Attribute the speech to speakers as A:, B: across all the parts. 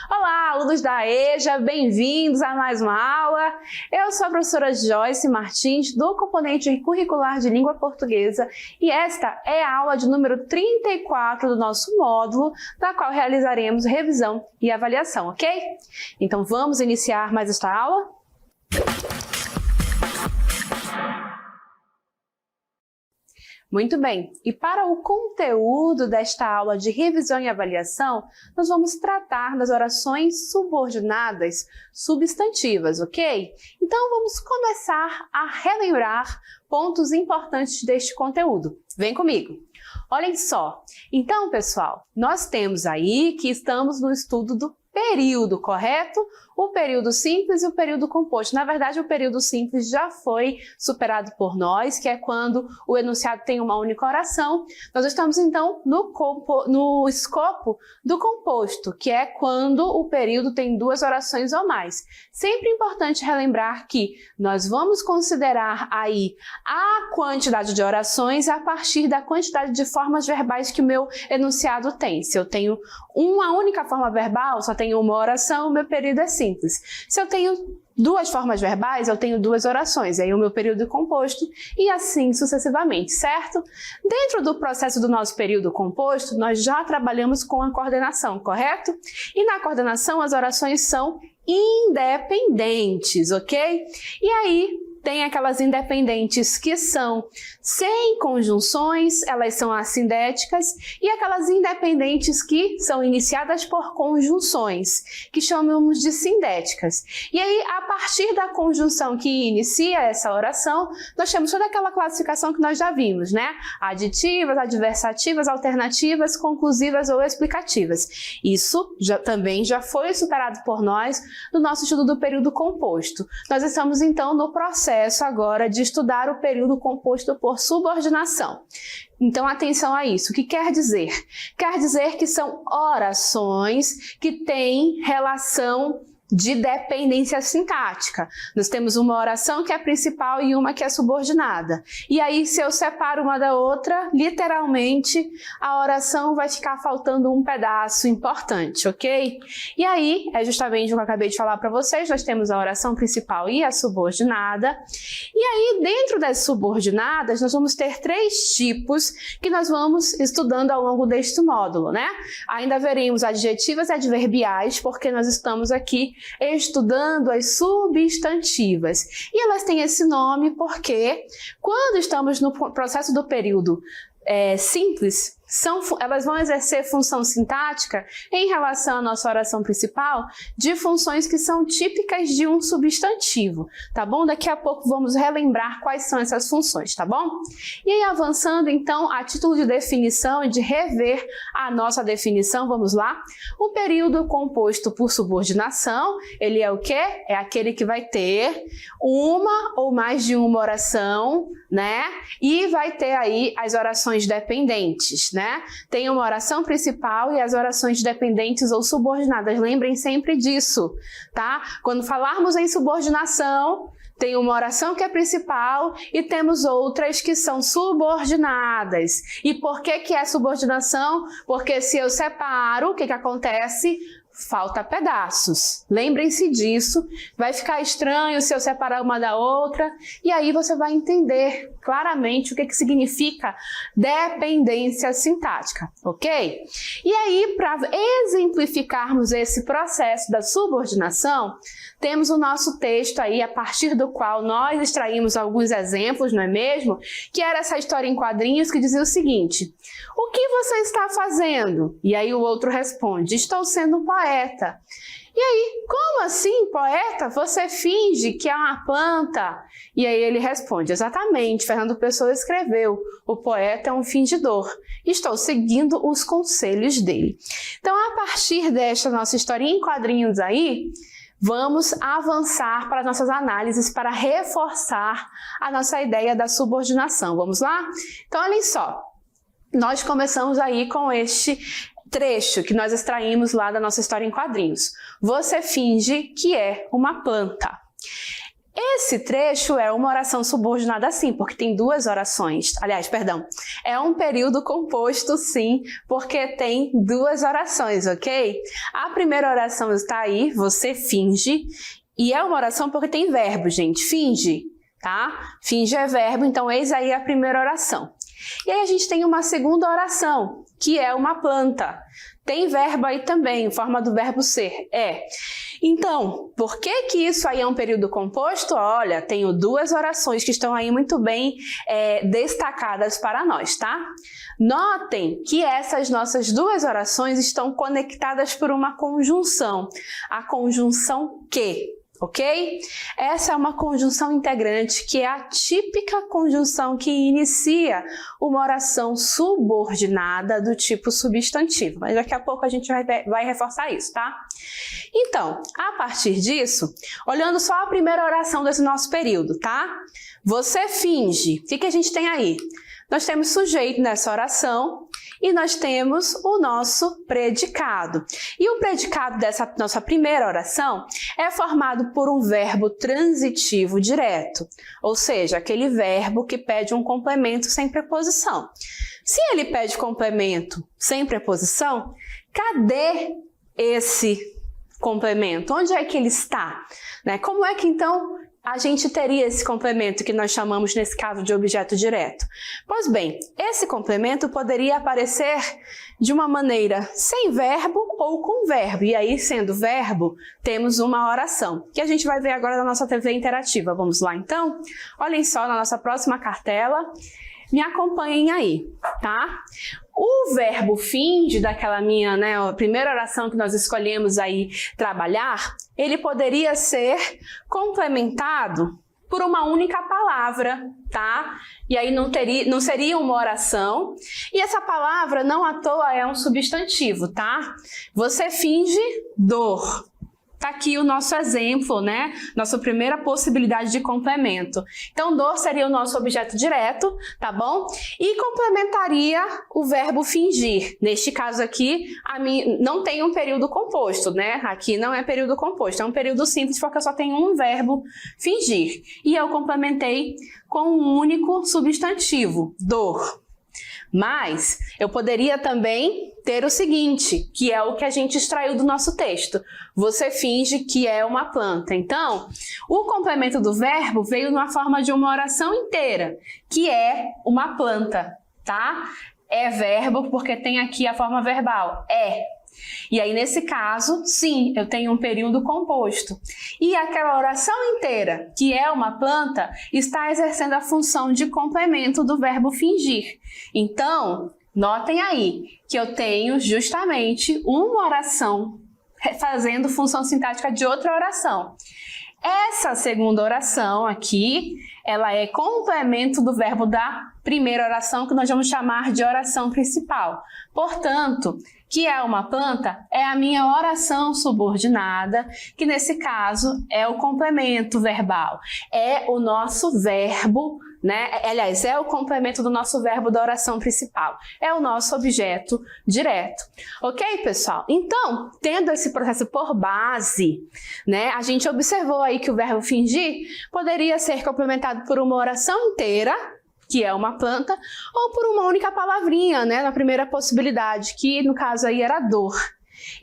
A: Olá, alunos da EJA, bem-vindos a mais uma aula. Eu sou a professora Joyce Martins, do componente curricular de língua portuguesa, e esta é a aula de número 34 do nosso módulo, da qual realizaremos revisão e avaliação, ok? Então vamos iniciar mais esta aula? Muito bem, e para o conteúdo desta aula de revisão e avaliação, nós vamos tratar das orações subordinadas substantivas, ok? Então vamos começar a relembrar pontos importantes deste conteúdo. Vem comigo! Olhem só, então pessoal, nós temos aí que estamos no estudo do período, correto? O período simples e o período composto. Na verdade, o período simples já foi superado por nós, que é quando o enunciado tem uma única oração. Nós estamos, então, no escopo do composto, que é quando o período tem duas orações ou mais. Sempre importante relembrar que nós vamos considerar aí a quantidade de orações a partir da quantidade de formas verbais que o meu enunciado tem. Se eu tenho uma única forma verbal, só tenho uma oração, o meu período é simples. Se eu tenho duas formas verbais, eu tenho duas orações, aí o meu período é composto e assim sucessivamente, certo? Dentro do processo do nosso período composto, nós já trabalhamos com a coordenação, correto? E na coordenação as orações são independentes, ok? E aí tem aquelas independentes que são sem conjunções, elas são assindéticas, e aquelas independentes que são iniciadas por conjunções, que chamamos de sindéticas. E aí, a partir da conjunção que inicia essa oração, nós temos toda aquela classificação que nós já vimos, né? Aditivas, adversativas, alternativas, conclusivas ou explicativas. Isso também já foi superado por nós no nosso estudo do período composto. Nós estamos, então, no processo agora de estudar o período composto por subordinação. Então, atenção a isso. O que quer dizer? Quer dizer que são orações que têm relação de dependência sintática. Nós temos uma oração que é principal e uma que é subordinada. E aí, se eu separo uma da outra, literalmente, a oração vai ficar faltando um pedaço importante, ok? E aí, é justamente o que eu acabei de falar para vocês, nós temos a oração principal e a subordinada. E aí, dentro das subordinadas, nós vamos ter três tipos que nós vamos estudando ao longo deste módulo, né? Ainda veremos adjetivas e adverbiais, porque nós estamos aqui estudando as substantivas. E elas têm esse nome porque, quando estamos no processo do período simples, elas vão exercer função sintática em relação à nossa oração principal de funções que são típicas de um substantivo, tá bom? Daqui a pouco vamos relembrar quais são essas funções, tá bom? E aí, avançando, então, a título de definição e de rever a nossa definição, vamos lá? O período composto por subordinação, ele é o quê? É aquele que vai ter uma ou mais de uma oração, né? E vai ter aí as orações dependentes, né? Tem uma oração principal e as orações dependentes ou subordinadas. Lembrem sempre disso, tá? Quando falarmos em subordinação, tem uma oração que é principal e temos outras que são subordinadas. E por que é subordinação? Porque se eu separo, o que acontece? Falta pedaços. Lembrem-se disso. Vai ficar estranho se eu separar uma da outra. E aí você vai entender claramente o que significa dependência sintática, ok? E aí, para exemplificarmos esse processo da subordinação, temos o nosso texto aí, a partir do qual nós extraímos alguns exemplos, não é mesmo? Que era essa história em quadrinhos que dizia o seguinte: o que você está fazendo? E aí o outro responde: estou sendo um poeta. E aí, como assim, poeta? Você finge que é uma planta? E aí ele responde: exatamente, Fernando Pessoa escreveu, o poeta é um fingidor. Estou seguindo os conselhos dele. Então, a partir desta nossa historinha em quadrinhos aí, vamos avançar para as nossas análises para reforçar a nossa ideia da subordinação. Vamos lá? Então, olhem só. Nós começamos aí com este trecho que nós extraímos lá da nossa história em quadrinhos. Você finge que é uma planta. Esse trecho é uma oração subordinada sim, porque tem duas orações. Aliás, perdão, é um período composto sim, porque tem duas orações, ok? A primeira oração está aí, você finge, e é uma oração porque tem verbo, gente, finge, tá? Finge é verbo, então eis aí a primeira oração. E aí a gente tem uma segunda oração, que é uma planta. Tem verbo aí também, em forma do verbo ser, é. Então, por que que isso aí é um período composto? Olha, tenho duas orações que estão aí muito bem destacadas para nós, tá? Notem que essas nossas duas orações estão conectadas por uma conjunção. A conjunção que, ok? Essa é uma conjunção integrante que é a típica conjunção que inicia uma oração subordinada do tipo substantivo. Mas daqui a pouco a gente vai reforçar isso, tá? Então, a partir disso, olhando só a primeira oração desse nosso período, tá? Você finge. O que a gente tem aí? Nós temos sujeito nessa oração e nós temos o nosso predicado. E o predicado dessa nossa primeira oração é formado por um verbo transitivo direto, ou seja, aquele verbo que pede um complemento sem preposição. Se ele pede complemento sem preposição, cadê esse complemento? Onde é que ele está? Como é que então a gente teria esse complemento que nós chamamos nesse caso de objeto direto? Pois bem, esse complemento poderia aparecer de uma maneira sem verbo ou com verbo. E aí, sendo verbo, temos uma oração, que a gente vai ver agora na nossa TV interativa. Vamos lá então? Olhem só na nossa próxima cartela. Me acompanhem aí, tá? O verbo finge, daquela minha, a primeira oração que nós escolhemos aí trabalhar, ele poderia ser complementado por uma única palavra, tá? E aí não seria uma oração. E essa palavra, não à toa, é um substantivo, tá? Você finge dor. Tá aqui o nosso exemplo, Nossa primeira possibilidade de complemento. Então, dor seria o nosso objeto direto, tá bom? E complementaria o verbo fingir. Neste caso aqui, não tem um período composto, Aqui não é período composto, é um período simples porque eu só tenho um verbo fingir. E eu complementei com um único substantivo, dor. Mas eu poderia também ter o seguinte, que é o que a gente extraiu do nosso texto. Você finge que é uma planta. Então, o complemento do verbo veio na forma de uma oração inteira, que é uma planta, tá? É verbo porque tem aqui a forma verbal, é. E aí, nesse caso, sim, eu tenho um período composto. E aquela oração inteira, que é uma planta, está exercendo a função de complemento do verbo fingir. Então, notem aí que eu tenho justamente uma oração fazendo função sintática de outra oração. Essa segunda oração aqui, ela é complemento do verbo da primeira oração, que nós vamos chamar de oração principal. Portanto, que é uma planta, é a minha oração subordinada, que nesse caso é o complemento verbal. É o nosso verbo, Aliás, é o complemento do nosso verbo da oração principal. É o nosso objeto direto. Ok, pessoal? Então, tendo esse processo por base, a gente observou aí que o verbo fingir poderia ser complementado por uma oração inteira, que é uma planta, ou por uma única palavrinha, na primeira possibilidade, que no caso aí era dor.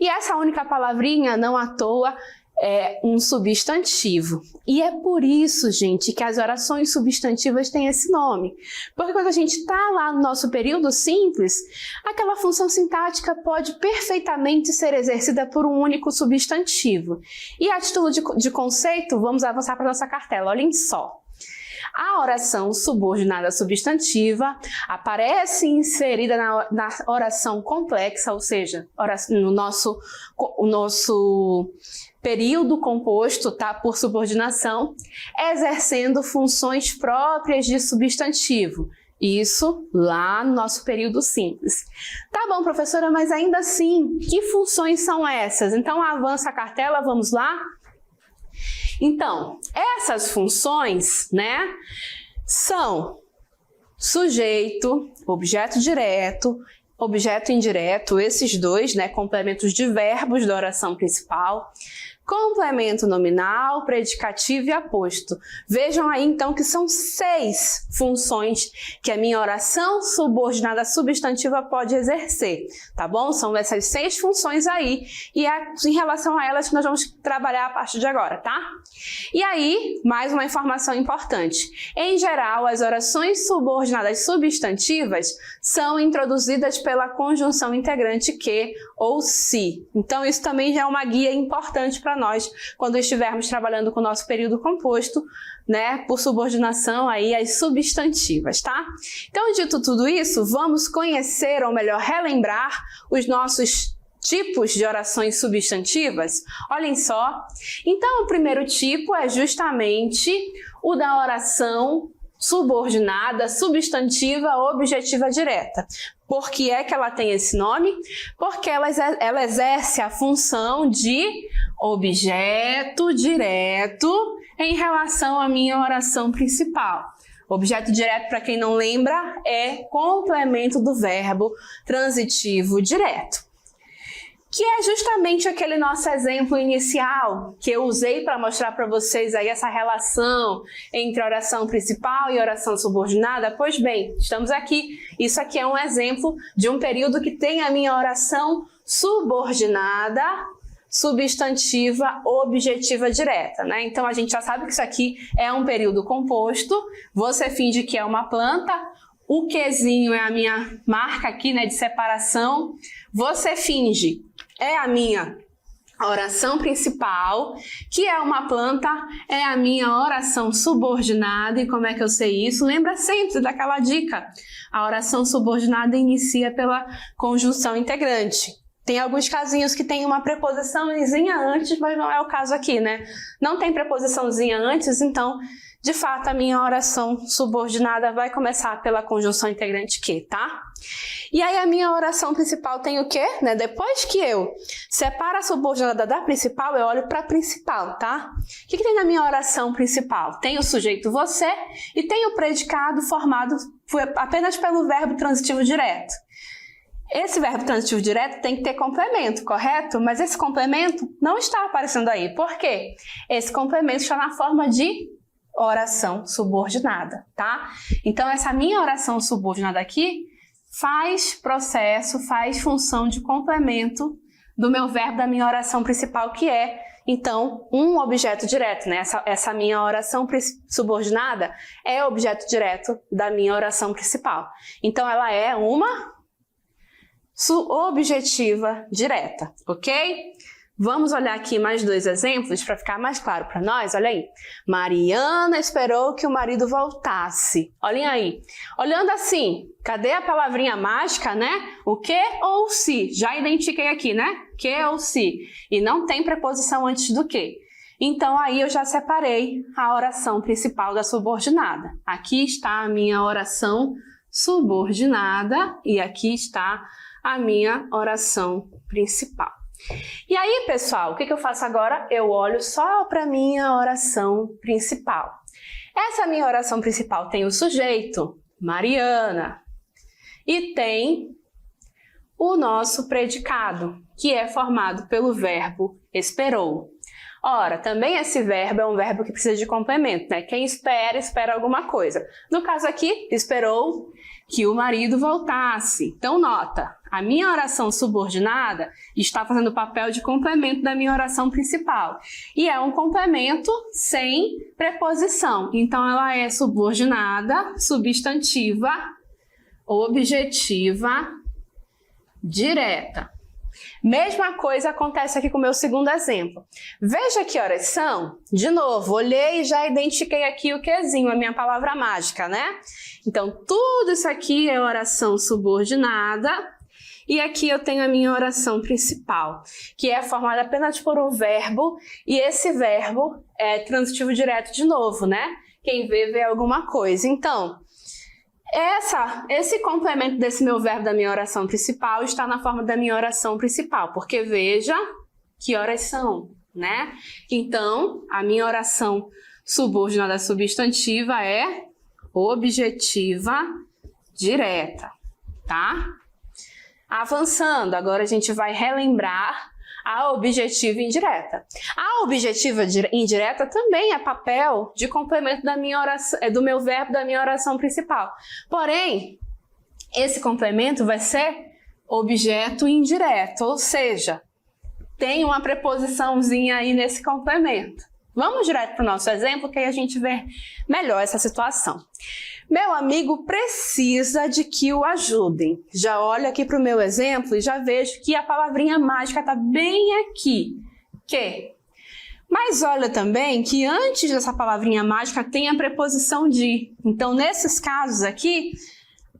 A: E essa única palavrinha, não à toa, é um substantivo. E é por isso, gente, que as orações substantivas têm esse nome. Porque quando a gente está lá no nosso período simples, aquela função sintática pode perfeitamente ser exercida por um único substantivo. E a título de conceito, vamos avançar para a nossa cartela. Olhem só. A oração subordinada substantiva aparece inserida na oração complexa, ou seja, no nosso período composto, tá, por subordinação, exercendo funções próprias de substantivo. Isso lá no nosso período simples. Tá bom, professora, mas ainda assim, que funções são essas? Então avança a cartela, vamos lá? Então, essas funções, né, são sujeito, objeto direto, objeto indireto, esses dois, né, complementos de verbos da oração principal, complemento nominal, predicativo e aposto. Vejam aí, então, que são 6 funções que a minha oração subordinada substantiva pode exercer, tá bom? São essas 6 funções aí, e é em relação a elas que nós vamos trabalhar a partir de agora, tá? E aí, mais uma informação importante. Em geral, as orações subordinadas substantivas são introduzidas pela conjunção integrante que ou se. Então, isso também já é uma guia importante para nós quando estivermos trabalhando com o nosso período composto, né, por subordinação aí às substantivas, tá? Então, dito tudo isso, vamos conhecer, ou melhor, relembrar os nossos tipos de orações substantivas. Olhem só. Então, o primeiro tipo é justamente o da oração subordinada, substantiva, objetiva direta. Por que é que ela tem esse nome? Porque ela exerce a função de objeto direto em relação à minha oração principal. Objeto direto, para quem não lembra, é complemento do verbo transitivo direto, que é justamente aquele nosso exemplo inicial que eu usei para mostrar para vocês aí essa relação entre oração principal e oração subordinada. Pois bem, estamos aqui. Isso aqui é um exemplo de um período que tem a minha oração subordinada, substantiva, objetiva direta, né? Então a gente já sabe que isso aqui é um período composto. Você finge que é uma planta. O quezinho é a minha marca aqui, né, de separação. Você finge é a minha oração principal, que é uma planta, é a minha oração subordinada. E como é que eu sei isso? Lembra sempre daquela dica. A oração subordinada inicia pela conjunção integrante. Tem alguns casinhos que tem uma preposiçãozinha antes, mas não é o caso aqui, né? Não tem preposiçãozinha antes, então, de fato, a minha oração subordinada vai começar pela conjunção integrante que, tá? E aí a minha oração principal tem o quê? Né? Depois que eu separo a subordinada da principal, eu olho para a principal, tá? O que tem na minha oração principal? Tem o sujeito você e tem o predicado formado apenas pelo verbo transitivo direto. Esse verbo transitivo direto tem que ter complemento, correto? Mas esse complemento não está aparecendo aí. Por quê? Esse complemento está na forma de oração subordinada, tá? Então, essa minha oração subordinada aqui faz processo, faz função de complemento do meu verbo da minha oração principal, que é, então, um objeto direto, né? Essa minha oração subordinada é objeto direto da minha oração principal. Então, ela é uma objetiva direta, ok? Vamos olhar aqui mais 2 exemplos para ficar mais claro para nós. Olha aí. Mariana esperou que o marido voltasse. Olhem aí. Olhando assim, cadê a palavrinha mágica, né? O que ou se? Já identifiquei aqui, né? Que ou se. E não tem preposição antes do que. Então, aí eu já separei a oração principal da subordinada. Aqui está a minha oração subordinada e aqui está a minha oração principal. E aí, pessoal, o que eu faço agora? Eu olho só para a minha oração principal. Essa minha oração principal tem o sujeito, Mariana, e tem o nosso predicado, que é formado pelo verbo esperou. Ora, também esse verbo é um verbo que precisa de complemento, né? Quem espera, espera alguma coisa. No caso aqui, esperou que o marido voltasse. Então, nota, a minha oração subordinada está fazendo o papel de complemento da minha oração principal. E é um complemento sem preposição. Então, ela é subordinada, substantiva, objetiva, direta. Mesma coisa acontece aqui com o meu segundo exemplo. Veja que horas são. De novo, olhei e já identifiquei aqui o quezinho, a minha palavra mágica, né? Então, tudo isso aqui é oração subordinada. E aqui eu tenho a minha oração principal, que é formada apenas por um verbo. E esse verbo é transitivo direto de novo, né? Quem vê, vê alguma coisa. Então, esse complemento desse meu verbo da minha oração principal está na forma da minha oração principal, porque veja que horas são, né? Então, a minha oração subordinada substantiva é objetiva direta, tá? Avançando, agora a gente vai relembrar a objetiva indireta. A objetiva indireta também é papel de complemento da minha oração, do meu verbo da minha oração principal. Porém, esse complemento vai ser objeto indireto, ou seja, tem uma preposiçãozinha aí nesse complemento. Vamos direto para o nosso exemplo, que aí a gente vê melhor essa situação. Meu amigo precisa de que o ajudem. Já olho aqui para o meu exemplo e já vejo que a palavrinha mágica está bem aqui. Que? Mas olha também que antes dessa palavrinha mágica tem a preposição de. Então, nesses casos aqui,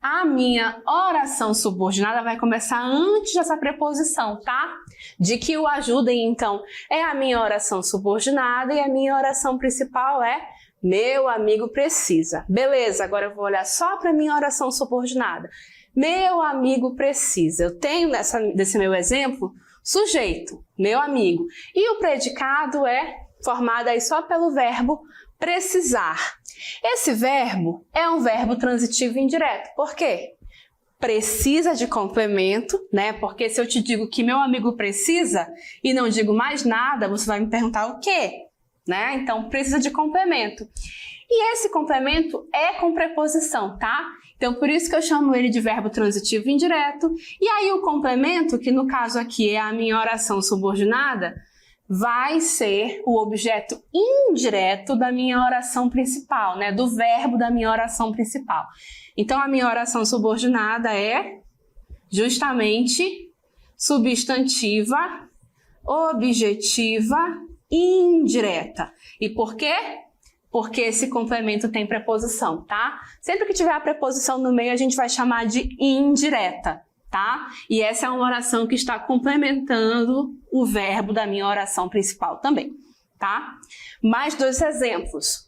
A: a minha oração subordinada vai começar antes dessa preposição, tá? De que o ajudem, então, é a minha oração subordinada e a minha oração principal é meu amigo precisa. Beleza, agora eu vou olhar só para a minha oração subordinada. Meu amigo precisa. Eu tenho desse meu exemplo sujeito, meu amigo. E o predicado é formado aí só pelo verbo precisar. Esse verbo é um verbo transitivo indireto. Por quê? Precisa de complemento, né? Porque se eu te digo que meu amigo precisa e não digo mais nada, você vai me perguntar o quê? Né? Então, precisa de complemento. E esse complemento é com preposição, tá? Então, por isso que eu chamo ele de verbo transitivo indireto. E aí, o complemento, que no caso aqui é a minha oração subordinada, vai ser o objeto indireto da minha oração principal, né? Do verbo da minha oração principal. Então, a minha oração subordinada é justamente substantiva, objetiva, indireta. E por quê? Porque esse complemento tem preposição, tá? Sempre que tiver a preposição no meio, a gente vai chamar de indireta, tá? E essa é uma oração que está complementando o verbo da minha oração principal também, tá? Mais dois exemplos.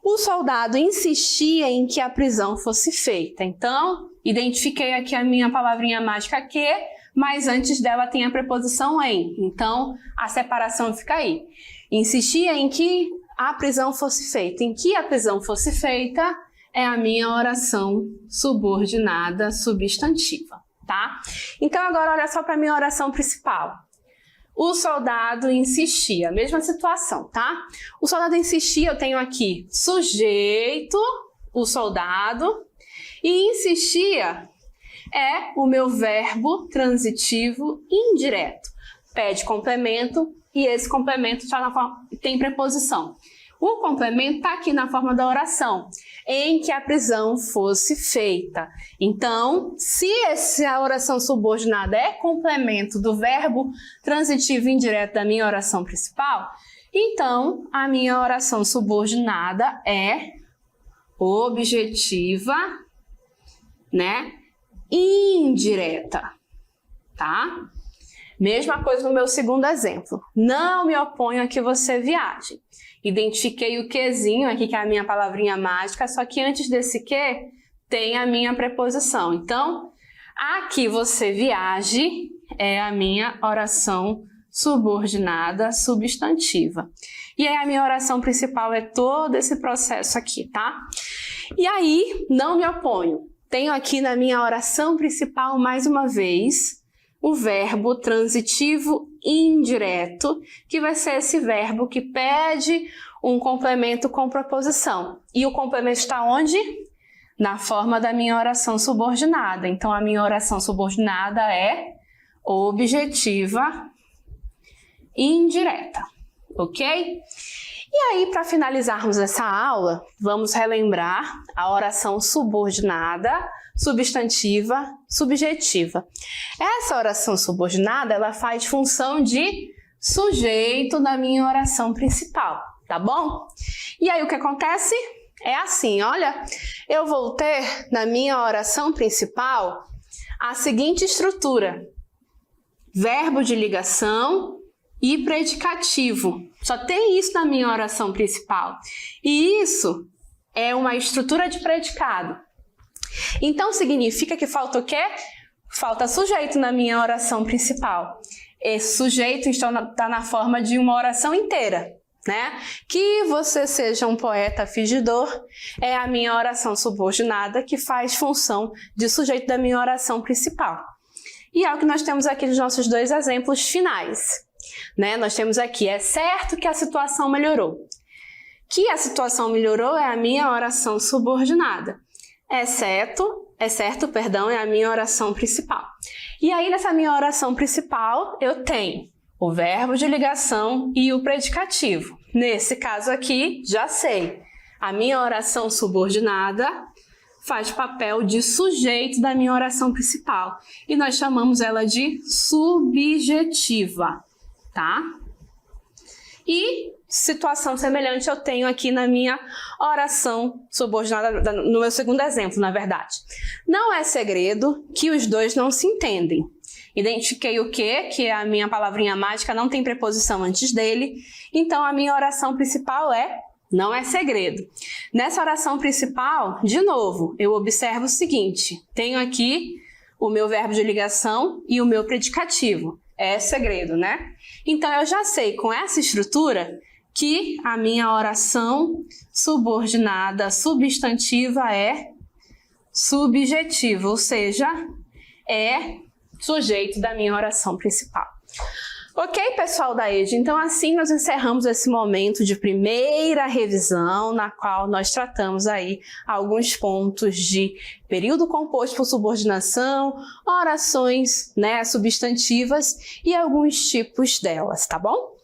A: O soldado insistia em que a prisão fosse feita. Então, identifiquei aqui a minha palavrinha mágica que, mas antes dela tem a preposição em. Então, a separação fica aí. Insistia em que a prisão fosse feita. Em que a prisão fosse feita é a minha oração subordinada substantiva, tá? Então, agora olha só para a minha oração principal. O soldado insistia. Mesma situação, tá? O soldado insistia, eu tenho aqui sujeito, o soldado, e insistia é o meu verbo transitivo indireto. Pede complemento e esse complemento já tem preposição. O complemento está aqui na forma da oração, em que a prisão fosse feita. Então, se essa oração subordinada é complemento do verbo transitivo indireto da minha oração principal, então a minha oração subordinada é objetiva, né? Indireta, tá? Mesma coisa no meu segundo exemplo. Não me oponho a que você viaje. Identifiquei o quezinho aqui, que é a minha palavrinha mágica, só que antes desse que tem a minha preposição. Então, a que você viaje é a minha oração subordinada substantiva. E aí a minha oração principal é todo esse processo aqui, tá? E aí, não me oponho. Tenho aqui na minha oração principal, mais uma vez, o verbo transitivo indireto, que vai ser esse verbo que pede um complemento com preposição. E o complemento está onde? Na forma da minha oração subordinada. Então, a minha oração subordinada é objetiva indireta, ok? E aí, para finalizarmos essa aula, vamos relembrar a oração subordinada, substantiva, subjetiva. Essa oração subordinada, ela faz função de sujeito da minha oração principal, tá bom? E aí, o que acontece? É assim, olha, eu vou ter na minha oração principal a seguinte estrutura: verbo de ligação e predicativo. Só tem isso na minha oração principal. E isso é uma estrutura de predicado. Então, significa que falta o quê? Falta sujeito na minha oração principal. Esse sujeito está na forma de uma oração inteira, né? Que você seja um poeta fingidor é a minha oração subordinada que faz função de sujeito da minha oração principal. E é o que nós temos aqui nos nossos dois exemplos finais, né? Nós temos aqui, é certo que a situação melhorou. Que a situação melhorou é a minha oração subordinada. É certo, é a minha oração principal. E aí, nessa minha oração principal, eu tenho o verbo de ligação e o predicativo. Nesse caso aqui, já sei. A minha oração subordinada faz papel de sujeito da minha oração principal. E nós chamamos ela de subjetiva, tá? E situação semelhante eu tenho aqui na minha oração subordinada, no meu segundo exemplo, na verdade. Não é segredo que os dois não se entendem. Identifiquei o quê? Que a minha palavrinha mágica não tem preposição antes dele. Então, a minha oração principal é não é segredo. Nessa oração principal, de novo, eu observo o seguinte. Tenho aqui o meu verbo de ligação e o meu predicativo. É segredo, né? Então, eu já sei com essa estrutura que a minha oração subordinada substantiva é subjetiva, ou seja, é sujeito da minha oração principal. Ok, pessoal da EJA? Então, assim nós encerramos esse momento de primeira revisão, na qual nós tratamos aí alguns pontos de período composto por subordinação, orações, né, substantivas e alguns tipos delas, tá bom?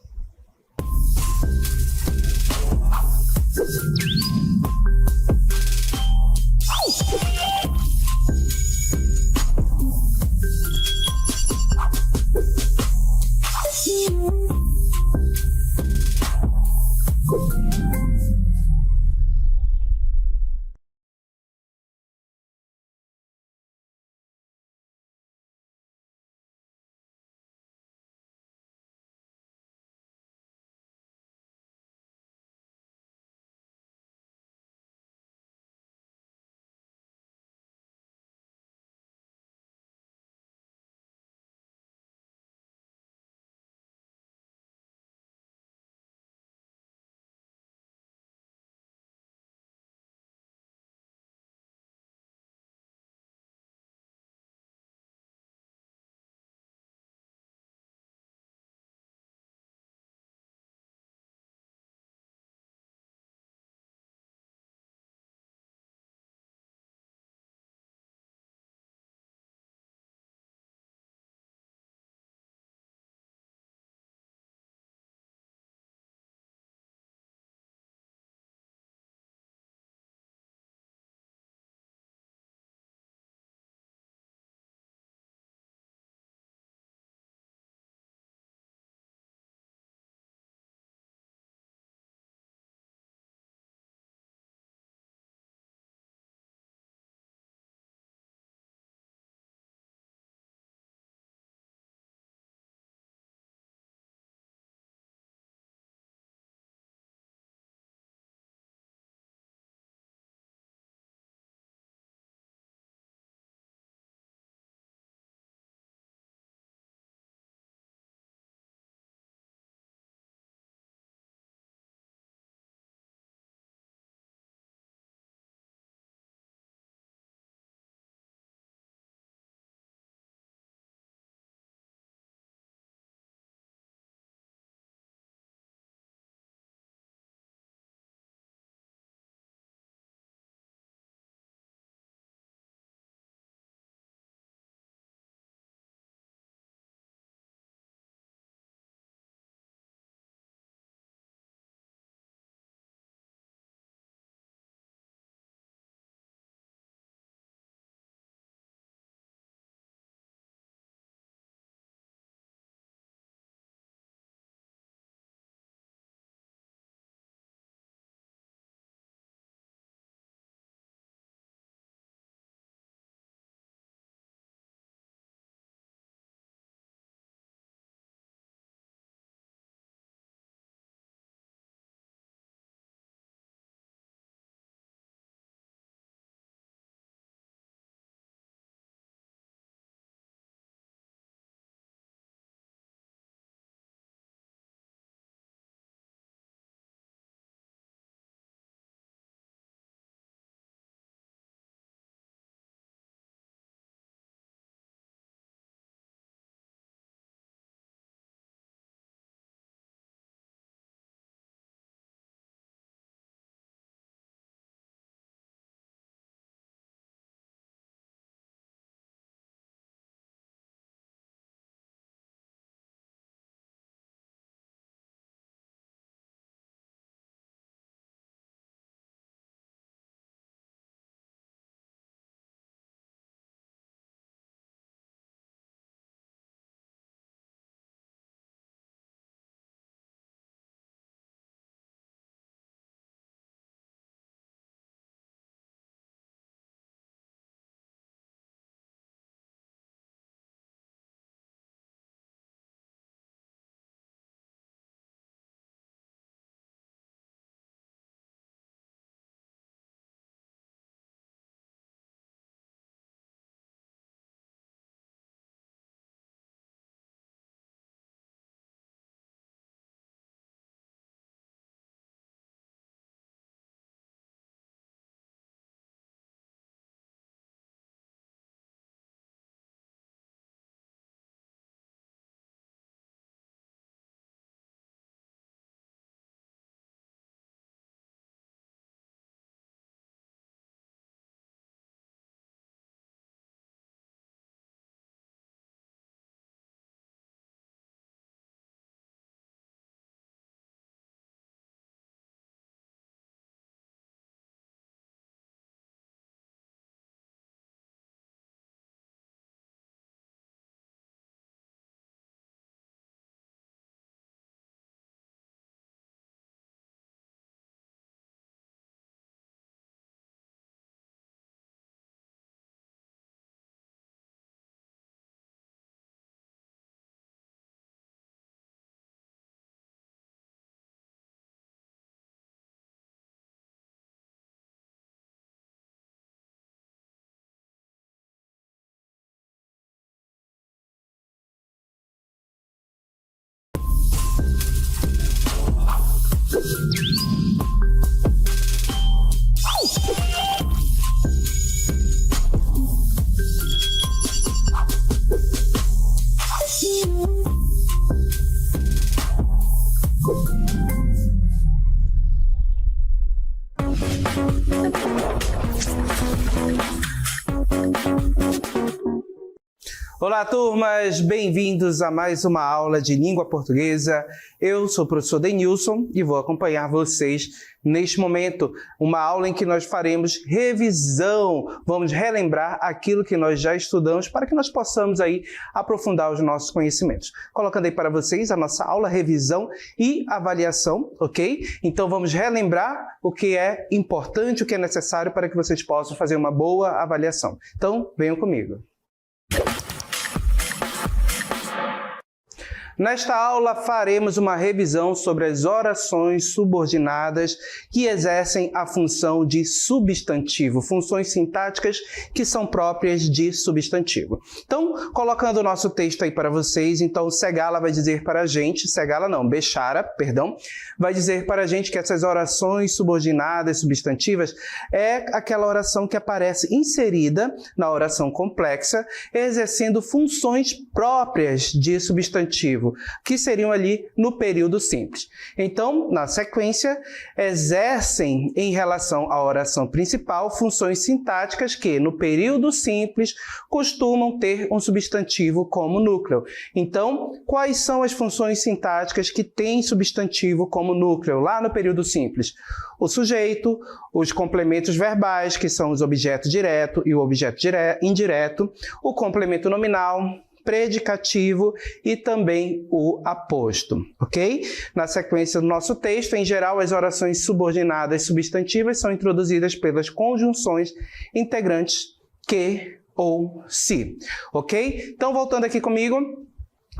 B: Olá, turmas! Bem-vindos a mais uma aula de língua portuguesa. Eu sou o professor Denilson e vou acompanhar vocês neste momento, uma aula em que nós faremos revisão. Vamos relembrar aquilo que nós já estudamos para que nós possamos aí aprofundar os nossos conhecimentos. Colocando aí para vocês a nossa aula, revisão e avaliação, ok? Então vamos relembrar o que é importante, o que é necessário para que vocês possam fazer uma boa avaliação. Então, venham comigo. Nesta aula, faremos uma revisão sobre as orações subordinadas que exercem a função de substantivo, funções sintáticas que são próprias de substantivo. Então, colocando o nosso texto aí para vocês, então Segala vai dizer para a gente, Bechara, vai dizer para a gente que essas orações subordinadas, substantivas, é aquela oração que aparece inserida na oração complexa, exercendo funções próprias de substantivo, que seriam ali no período simples. Então, na sequência, exercem em relação à oração principal funções sintáticas que, no período simples, costumam ter um substantivo como núcleo. Então, quais são as funções sintáticas que têm substantivo como núcleo lá no período simples? O sujeito, os complementos verbais, que são os objetos direto e o objeto indireto, o complemento nominal, predicativo e também o aposto, ok? Na sequência do nosso texto, em geral, as orações subordinadas substantivas são introduzidas pelas conjunções integrantes que ou se, ok? Então, voltando aqui comigo,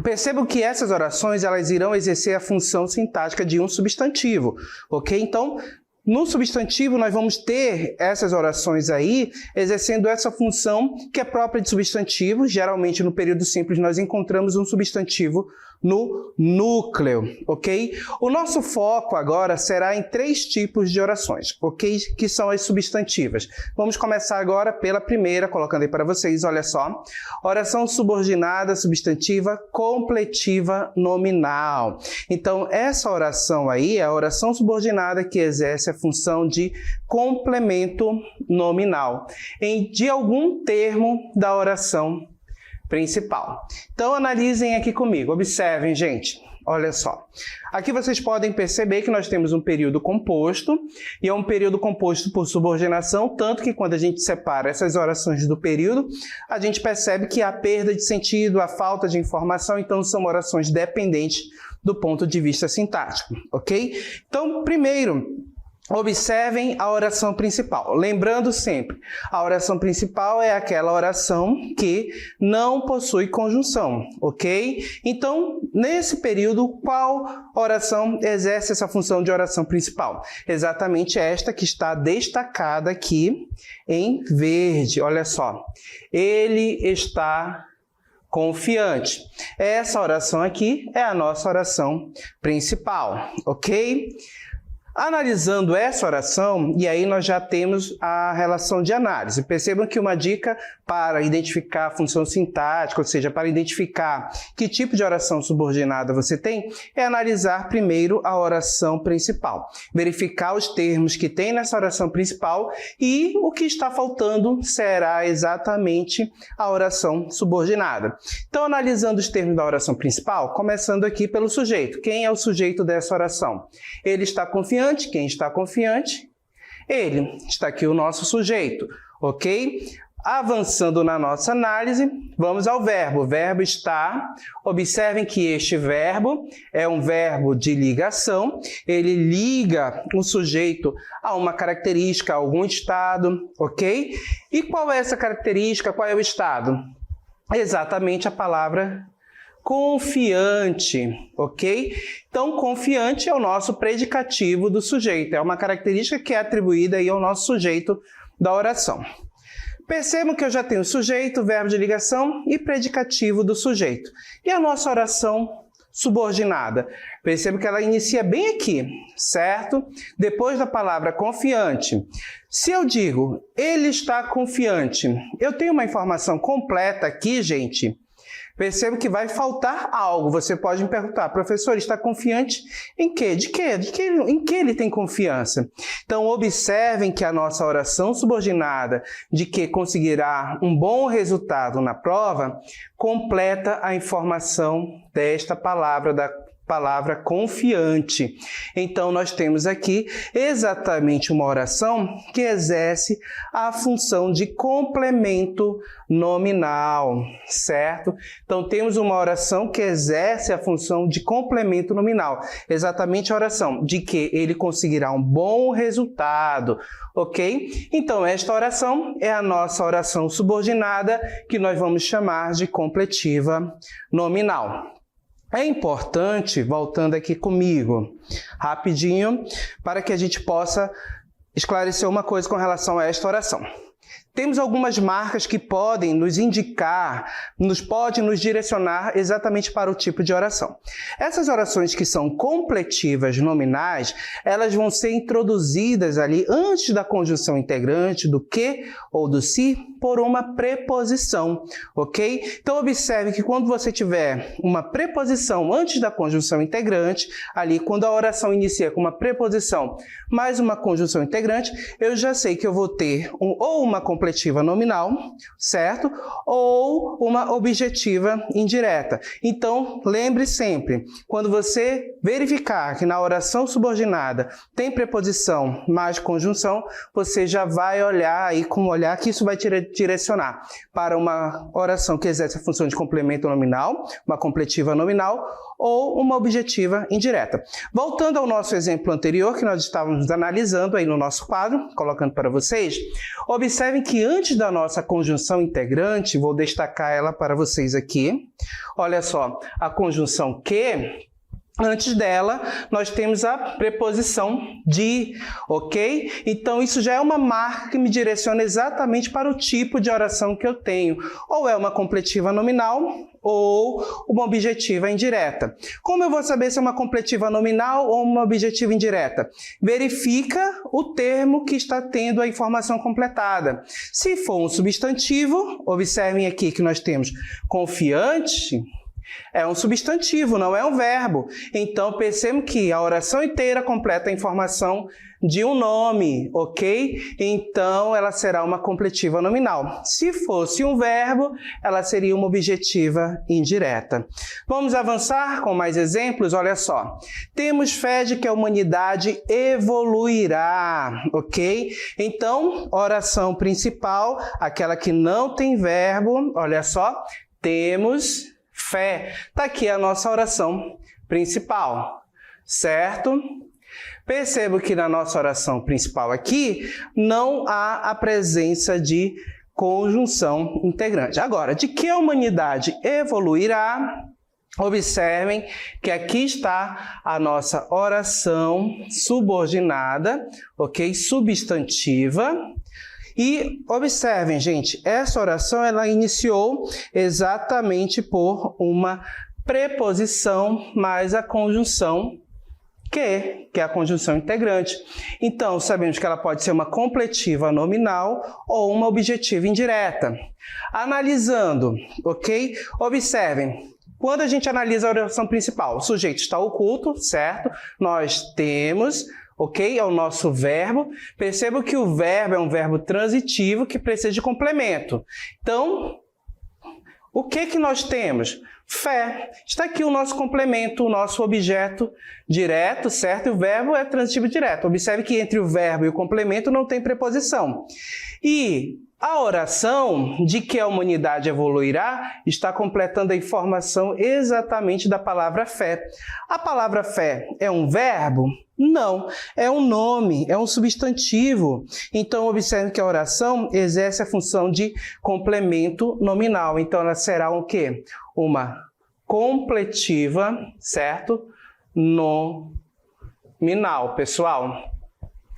B: percebam que essas orações elas irão exercer a função sintática de um substantivo, ok? Então, no substantivo, nós vamos ter essas orações aí exercendo essa função que é própria de substantivo. Geralmente, no período simples, nós encontramos um substantivo no núcleo, ok? O nosso foco agora será em 3 tipos de orações, ok? Que são as substantivas. Vamos começar agora pela primeira, colocando aí para vocês, olha só. Oração subordinada, substantiva, completiva, nominal. Então, essa oração aí é a oração subordinada que exerce a função de complemento nominal de algum termo da oração principal. Então, analisem aqui comigo. Observem, gente. Olha só. Aqui vocês podem perceber que nós temos um período composto, e é um período composto por subordinação, tanto que quando a gente separa essas orações do período, a gente percebe que há perda de sentido, há falta de informação, então são orações dependentes do ponto de vista sintático, ok? Então, primeiro, observem a oração principal. Lembrando sempre, a oração principal é aquela oração que não possui conjunção, ok? Então, nesse período, qual oração exerce essa função de oração principal? Exatamente esta que está destacada aqui em verde. Olha só. Ele está confiante. Essa oração aqui é a nossa oração principal, ok? Analisando essa oração, e aí nós já temos a relação de análise. Percebam que uma dica para identificar a função sintática, ou seja, para identificar que tipo de oração subordinada você tem, é analisar primeiro a oração principal. Verificar os termos que tem nessa oração principal e o que está faltando será exatamente a oração subordinada. Então, analisando os termos da oração principal, começando aqui pelo sujeito. Quem é o sujeito dessa oração? Ele está confiante. Quem está confiante? Ele. Está aqui o nosso sujeito, ok? Avançando na nossa análise, vamos ao verbo. O verbo está. Observem que este verbo é um verbo de ligação. Ele liga o sujeito a uma característica, a algum estado, ok? E qual é essa característica? Qual é o estado? Exatamente a palavra confiante, ok? Então, confiante é o nosso predicativo do sujeito, é uma característica que é atribuída aí ao nosso sujeito da oração. Percebam que eu já tenho sujeito, verbo de ligação e predicativo do sujeito. E a nossa oração subordinada? Percebam que ela inicia bem aqui, certo? Depois da palavra confiante. Se eu digo, ele está confiante, eu tenho uma informação completa aqui, gente, Perceba que vai faltar algo. Você pode me perguntar, professor, está confiante em quê? De quê? Em que ele tem confiança? Então, observem que a nossa oração subordinada de que conseguirá um bom resultado na prova completa a informação desta palavra, da palavra confiante. Então, nós temos aqui exatamente uma oração que exerce a função de complemento nominal, certo? Então, temos uma oração que exerce a função de complemento nominal. Exatamente a oração de que ele conseguirá um bom resultado, ok? Então, esta oração é a nossa oração subordinada, que nós vamos chamar de completiva nominal. É importante, voltando aqui comigo, rapidinho, para que a gente possa esclarecer uma coisa com relação a esta oração. Temos algumas marcas que podem nos indicar, podem nos direcionar exatamente para o tipo de oração. Essas orações que são completivas nominais, elas vão ser introduzidas ali antes da conjunção integrante, do que ou do se, por uma preposição, ok? Então, observe que quando você tiver uma preposição antes da conjunção integrante, ali quando a oração inicia com uma preposição mais uma conjunção integrante, eu já sei que eu vou ter ou uma completiva nominal, certo? Ou uma objetiva indireta. Então, lembre sempre, quando você verificar que na oração subordinada tem preposição mais conjunção, você já vai olhar aí com um olhar que isso vai direcionar para uma oração que exerce a função de complemento nominal, uma completiva nominal ou uma objetiva indireta. Voltando ao nosso exemplo anterior que nós estávamos analisando aí no nosso quadro, colocando para vocês, observem que antes da nossa conjunção integrante, vou destacar ela para vocês aqui, olha só, a conjunção que, antes dela, nós temos a preposição de, ok? Então, isso já é uma marca que me direciona exatamente para o tipo de oração que eu tenho. Ou é uma completiva nominal, ou uma objetiva indireta. Como eu vou saber se é uma completiva nominal ou uma objetiva indireta? Verifica o termo que está tendo a informação completada. Se for um substantivo, observem aqui que nós temos confiante, é um substantivo, não é um verbo. Então, percebam que a oração inteira completa a informação de um nome, ok? Então, ela será uma completiva nominal. Se fosse um verbo, ela seria uma objetiva indireta. Vamos avançar com mais exemplos? Olha só. Temos fé de que a humanidade evoluirá, ok? Então, oração principal, aquela que não tem verbo, olha só, temos fé. Está aqui a nossa oração principal, certo? Percebo que na nossa oração principal aqui não há a presença de conjunção integrante. Agora, de que a humanidade evoluirá? Observem que aqui está a nossa oração subordinada, ok? Substantiva. E observem, gente, essa oração ela iniciou exatamente por uma preposição mais a conjunção que é a conjunção integrante. Então, sabemos que ela pode ser uma completiva nominal ou uma objetiva indireta. Analisando, ok? Observem. Quando a gente analisa a oração principal, o sujeito está oculto, certo? Nós temos, ok? É o nosso verbo. Perceba que o verbo é um verbo transitivo que precisa de complemento. Então, o que nós temos? Fé. Está aqui o nosso complemento, o nosso objeto direto, certo? E o verbo é transitivo direto. Observe que entre o verbo e o complemento não tem preposição. E a oração de que a humanidade evoluirá está completando a informação exatamente da palavra fé. A palavra fé é um verbo? Não, é um nome, é um substantivo. Então, observe que a oração exerce a função de complemento nominal. Então, ela será o quê? Uma completiva, certo? Nominal, pessoal.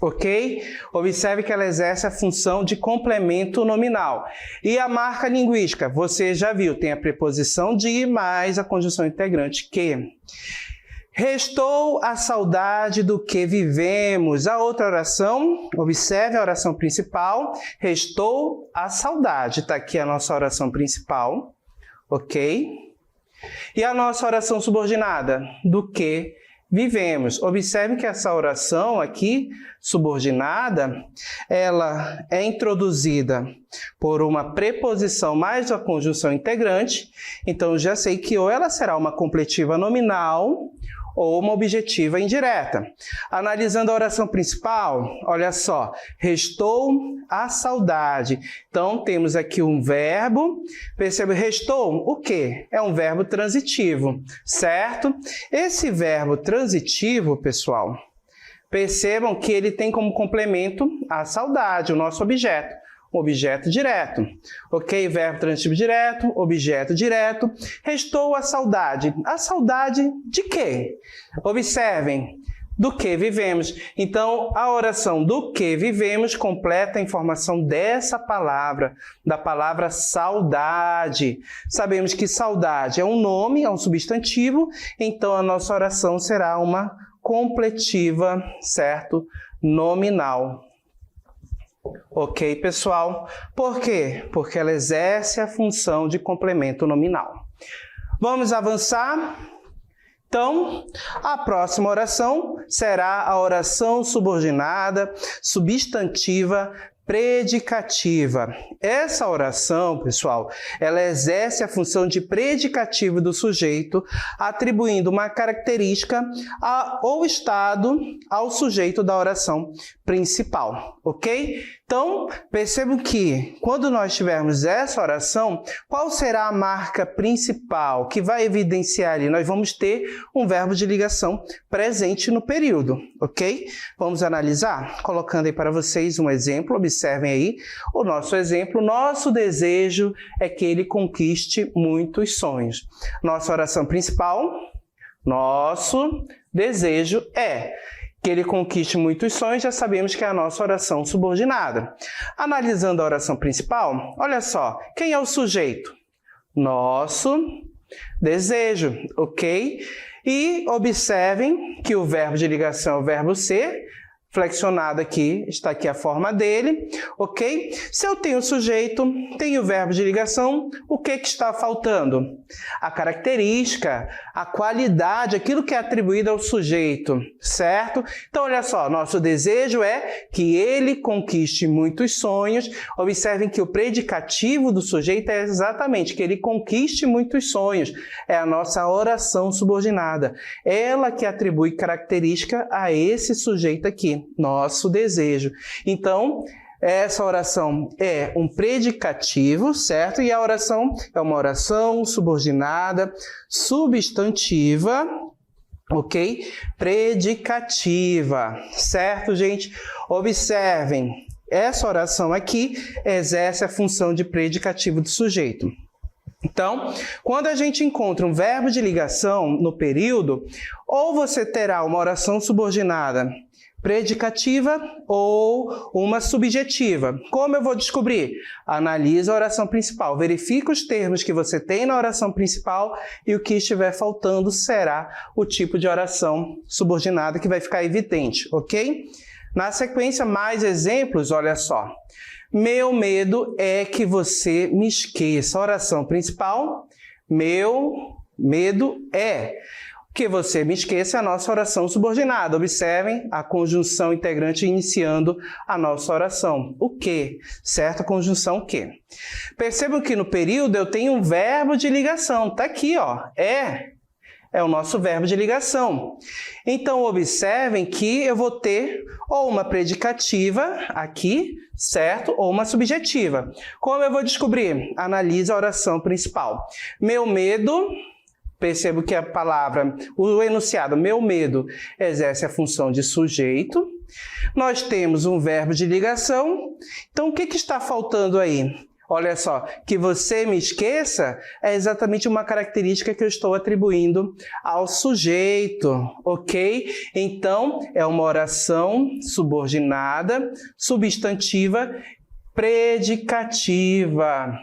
B: Ok? Observe que ela exerce a função de complemento nominal. E a marca linguística, você já viu, tem a preposição de mais a conjunção integrante que. Restou a saudade do que vivemos. A outra oração, observe a oração principal. Restou a saudade. Está aqui a nossa oração principal. Ok? E a nossa oração subordinada? Do que vivemos. Observe que essa oração aqui, subordinada, ela é introduzida por uma preposição mais a conjunção integrante. Então, eu já sei que ou ela será uma completiva nominal ou uma objetiva indireta. Analisando a oração principal, olha só, restou a saudade. Então, temos aqui um verbo, percebe, restou o quê? É um verbo transitivo, certo? Esse verbo transitivo, pessoal, percebam que ele tem como complemento a saudade, o nosso objeto. Objeto direto. Ok? Verbo transitivo direto, objeto direto. Restou a saudade. A saudade de quê? Observem. Do que vivemos. Então, a oração do que vivemos completa a informação dessa palavra, da palavra saudade. Sabemos que saudade é um nome, é um substantivo, então a nossa oração será uma completiva, certo? Nominal. Ok, pessoal? Por quê? Porque ela exerce a função de complemento nominal. Vamos avançar? Então, a próxima oração será a oração subordinada, substantiva, predicativa. Essa oração, pessoal, ela exerce a função de predicativo do sujeito, atribuindo uma característica ou estado ao sujeito da oração principal, ok? Então, percebam que quando nós tivermos essa oração, qual será a marca principal que vai evidenciar ali? Nós vamos ter um verbo de ligação presente no período, ok? Vamos analisar? Colocando aí para vocês um exemplo, observem aí o nosso exemplo. Nosso desejo é que ele conquiste muitos sonhos. Nossa oração principal, nosso desejo é que ele conquiste muitos sonhos, já sabemos que é a nossa oração subordinada. Analisando a oração principal, olha só, quem é o sujeito? Nosso desejo, ok? E observem que o verbo de ligação é o verbo ser, flexionado aqui, está aqui a forma dele, ok? Se eu tenho sujeito, tenho o verbo de ligação, o que está faltando? A característica, a qualidade, aquilo que é atribuído ao sujeito, certo? Então, olha só, nosso desejo é que ele conquiste muitos sonhos. Observem que o predicativo do sujeito é exatamente que ele conquiste muitos sonhos. É a nossa oração subordinada. Ela que atribui característica a esse sujeito aqui. Nosso desejo. Então, essa oração é um predicativo, certo? E a oração é uma oração subordinada, substantiva, ok? Predicativa, certo, gente? Observem, essa oração aqui exerce a função de predicativo do sujeito. Então, quando a gente encontra um verbo de ligação no período, ou você terá uma oração subordinada predicativa ou uma subjetiva. Como eu vou descobrir? Analisa a oração principal, verifica os termos que você tem na oração principal e o que estiver faltando será o tipo de oração subordinada que vai ficar evidente, ok? Na sequência, mais exemplos, olha só. Meu medo é que você me esqueça. Oração principal, meu medo é que você me esqueça, a nossa oração subordinada. Observem a conjunção integrante iniciando a nossa oração. O que? Certo? A conjunção que. Percebam que no período eu tenho um verbo de ligação. Está aqui, ó. É o nosso verbo de ligação. Então, observem que eu vou ter ou uma predicativa aqui, certo? Ou uma subjetiva. Como eu vou descobrir? Analise a oração principal. Meu medo... Percebo que a palavra, o enunciado, meu medo, exerce a função de sujeito. Nós temos um verbo de ligação. Então, o que está faltando aí? Olha só, que você me esqueça é exatamente uma característica que eu estou atribuindo ao sujeito, ok? Então, é uma oração subordinada, substantiva, predicativa,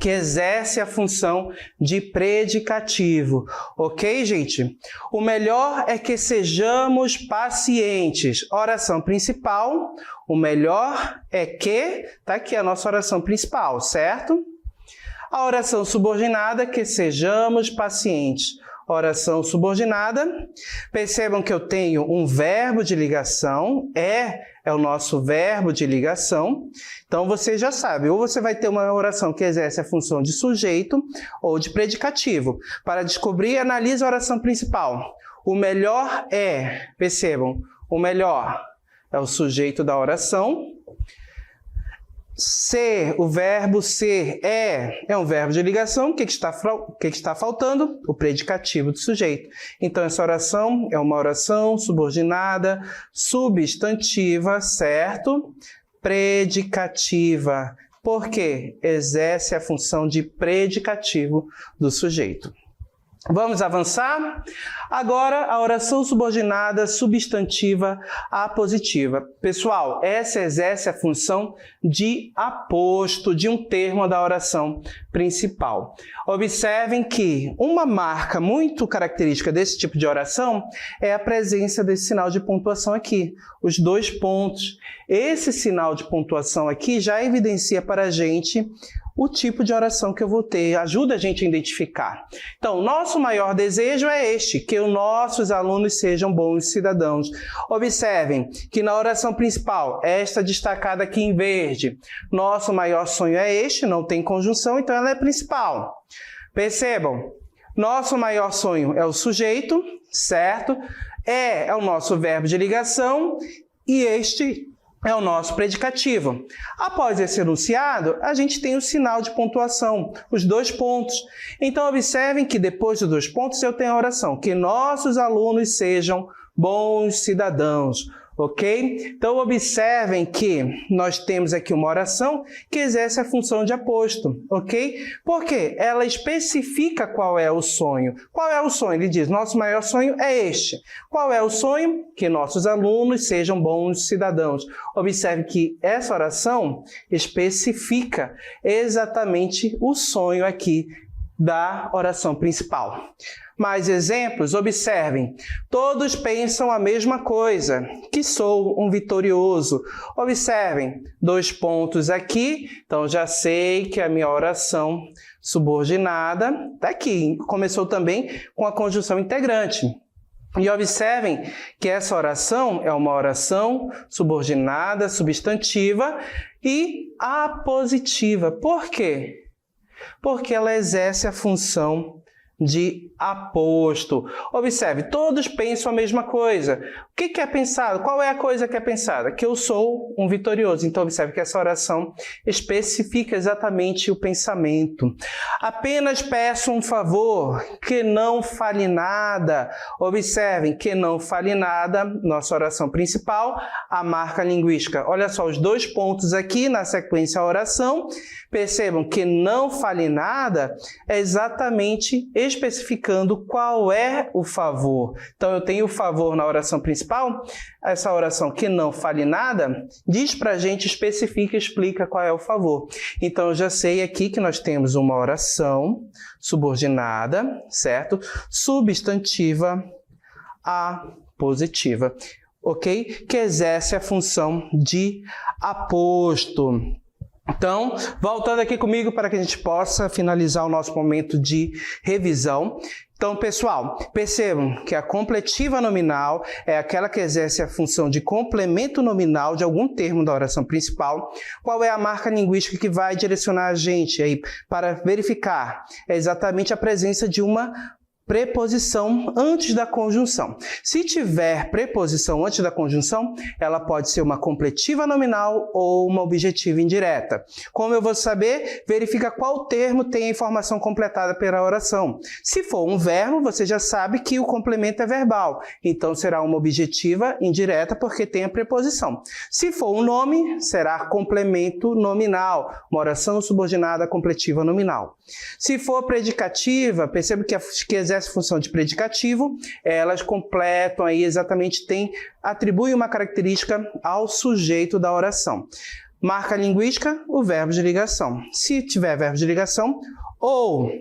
B: que exerce a função de predicativo. Ok, gente? O melhor é que sejamos pacientes. Oração principal, o melhor é que... Tá aqui a nossa oração principal, certo? A oração subordinada, que sejamos pacientes. Oração subordinada, percebam que eu tenho um verbo de ligação, é o nosso verbo de ligação. Então, você já sabe, ou você vai ter uma oração que exerce a função de sujeito ou de predicativo. Para descobrir, analise a oração principal. O melhor é, percebam, o melhor é o sujeito da oração. Ser, o verbo ser é um verbo de ligação. O que está faltando? O predicativo do sujeito. Então, essa oração é uma oração subordinada, substantiva, certo? Predicativa. Por quê? Exerce a função de predicativo do sujeito. Vamos avançar? Agora, a oração subordinada substantiva apositiva. Pessoal, essa exerce a função de aposto de um termo da oração principal. Observem que uma marca muito característica desse tipo de oração é a presença desse sinal de pontuação aqui, os 2 pontos. Esse sinal de pontuação aqui já evidencia para a gente o tipo de oração que eu vou ter, ajuda a gente a identificar. Então, nosso maior desejo é este, que os nossos alunos sejam bons cidadãos. Observem que na oração principal, esta destacada aqui em verde, nosso maior sonho é este, não tem conjunção, então ela é principal. Percebam, nosso maior sonho é o sujeito, certo? É o nosso verbo de ligação e este é o nosso predicativo. Após esse enunciado, a gente tem o sinal de pontuação, os 2 pontos. Então, observem que depois dos 2 pontos eu tenho a oração, que nossos alunos sejam bons cidadãos. Ok? Então, observem que nós temos aqui uma oração que exerce a função de aposto, ok? Porque ela especifica qual é o sonho. Qual é o sonho? Ele diz, nosso maior sonho é este. Qual é o sonho? Que nossos alunos sejam bons cidadãos. Observe que essa oração especifica exatamente o sonho aqui da oração principal. Mais exemplos, observem. Todos pensam a mesma coisa, que sou um vitorioso. Observem, 2 pontos aqui, então já sei que a minha oração subordinada está aqui. Começou também com a conjunção integrante. E observem que essa oração é uma oração subordinada, substantiva e apositiva. Por quê? Porque ela exerce a função de aposto. Observe, todos pensam a mesma coisa. O que é pensado? Qual é a coisa que é pensada? Que eu sou um vitorioso. Então, observe que essa oração especifica exatamente o pensamento. Apenas peço um favor, que não fale nada. Observem, que não fale nada, nossa oração principal, a marca linguística. Olha só, os 2 pontos aqui na sequência a oração. Percebam que não fale nada é exatamente especificando qual é o favor. Então, eu tenho o favor na oração principal, essa oração que não fale nada, diz pra gente, especifica e explica qual é o favor. Então, eu já sei aqui que nós temos uma oração subordinada, certo? Substantiva apositiva, ok? Que exerce a função de aposto. Então, voltando aqui comigo para que a gente possa finalizar o nosso momento de revisão. Então, pessoal, percebam que a completiva nominal é aquela que exerce a função de complemento nominal de algum termo da oração principal. Qual é a marca linguística que vai direcionar a gente aí para verificar? É exatamente a presença de uma preposição antes da conjunção. Se tiver preposição antes da conjunção, ela pode ser uma completiva nominal ou uma objetiva indireta. Como eu vou saber? Verifica qual termo tem a informação completada pela oração. Se for um verbo, você já sabe que o complemento é verbal, então será uma objetiva indireta porque tem a preposição. Se for um nome, será complemento nominal, uma oração subordinada completiva nominal. Se for predicativa, perceba que exerce função de predicativo, elas completam aí exatamente, atribuem uma característica ao sujeito da oração. Marca linguística, o verbo de ligação. Se tiver verbo de ligação, ou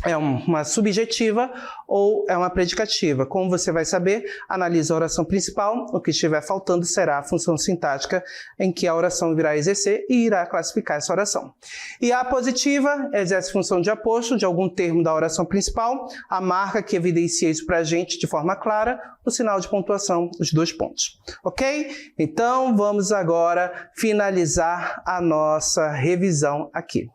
B: é uma subjetiva ou é uma predicativa. Como você vai saber, analisa a oração principal, o que estiver faltando será a função sintática em que a oração irá exercer e irá classificar essa oração. E a apositiva exerce função de aposto de algum termo da oração principal, a marca que evidencia isso para a gente de forma clara, o sinal de pontuação, os 2 pontos. Ok? Então, vamos agora finalizar a nossa revisão aqui.